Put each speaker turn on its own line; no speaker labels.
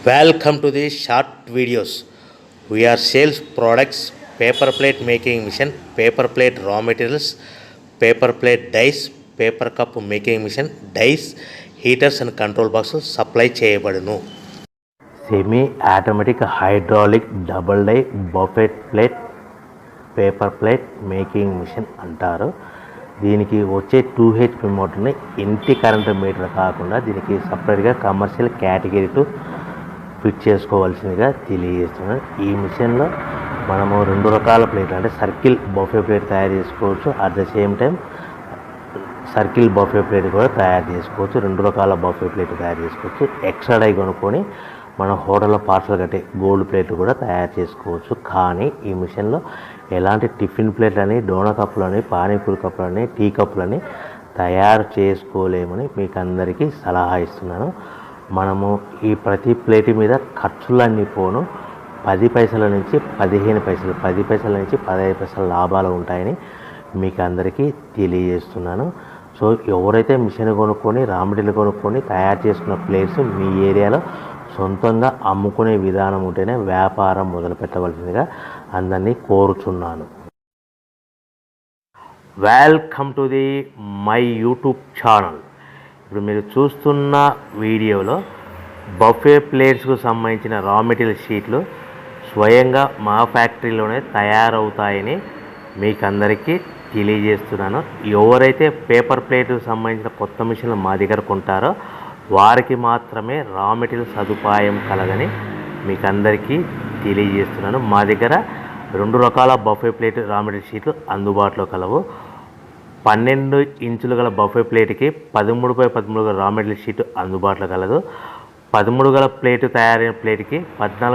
Welcome to the short videos. We are sales products, paper plate making machine, paper plate raw materials, paper plate dies, paper cup making machine, dies, heaters and control boxes supply చేయబడును. Semi automatic hydraulic double die buffet plate paper plate making machine అంటారు. దీనికి వచ్చే 2HP మోటార్ని ఇంటి current meter కాకుండా దీనికి సపరేట్గా commercial category fit చేసుకోవాల్సిందిగా తెలియజేస్తున్నాను. ఈ మిషన్లో మనము 2 రకాల ప్లేట్లు అంటే సర్కిల్ బఫే ప్లేట్ తయారు చేసుకోవచ్చు. At the same time circle buffet plate కూడా తయారు చేసుకోవచ్చు. 2 రకాల బఫే ప్లేట్ తయారు చేసుకోవచ్చు. ఎక్స్ట్రా డై కొనుక్కొని మన హోటల్లో పార్సల్ కట్టే గోల్డ్ ప్లేట్లు కూడా తయారు చేసుకోవచ్చు. కానీ ఈ మిషన్లో ఎలాంటి టిఫిన్ ప్లేట్లని, డోనా కప్పులని, పానీపూరి కప్పులని, టీ కప్పులని తయారు చేసుకోలేమని మీకు అందరికీ సలహా ఇస్తున్నాను. మనము ఈ ప్రతి ప్లేట్ మీద ఖర్చులన్నీ పోను 10 పైసల నుంచి 15 పైసలు, 10 పైసల నుంచి 15 పైసల లాభాలు ఉంటాయని మీకు అందరికీ తెలియజేస్తున్నాను. సో ఎవరైతే మిషన్ కొనుక్కొని రా మెటీరియల్ కొనుక్కొని తయారు చేసుకున్న ప్లేట్స్ మీ ఏరియాలో సొంతంగా అమ్ముకునే విధానం ఉంటేనే వ్యాపారం మొదలు పెట్టవలసిందిగా అందరినీ కోరుచున్నాను. Welcome to the my YouTube channel. ఇప్పుడు మీరు చూస్తున్న వీడియోలో బఫే ప్లేట్స్కు సంబంధించిన రా మెటీరియల్ షీట్లు స్వయంగా మా ఫ్యాక్టరీలోనే తయారవుతాయని మీకు అందరికీ తెలియజేస్తున్నాను. ఎవరైతే పేపర్ ప్లేట్కు సంబంధించిన కొత్త మిషన్లు మా దగ్గర కొంటారో వారికి మాత్రమే రా మెటీరియల్ సదుపాయం కలదని మీకు అందరికీ తెలియజేస్తున్నాను. మా దగ్గర 2 రకాల బఫే ప్లేట్ రా మెటీరియల్ షీట్లు అందుబాటులో కలవు. 12 ఇంచులు గల బఫే ప్లేట్కి 13x13 రా మెటీరియల్ షీట్ అందుబాటులో కలదు. 13 గల ప్లేటు తయారైన ప్లేట్కి 14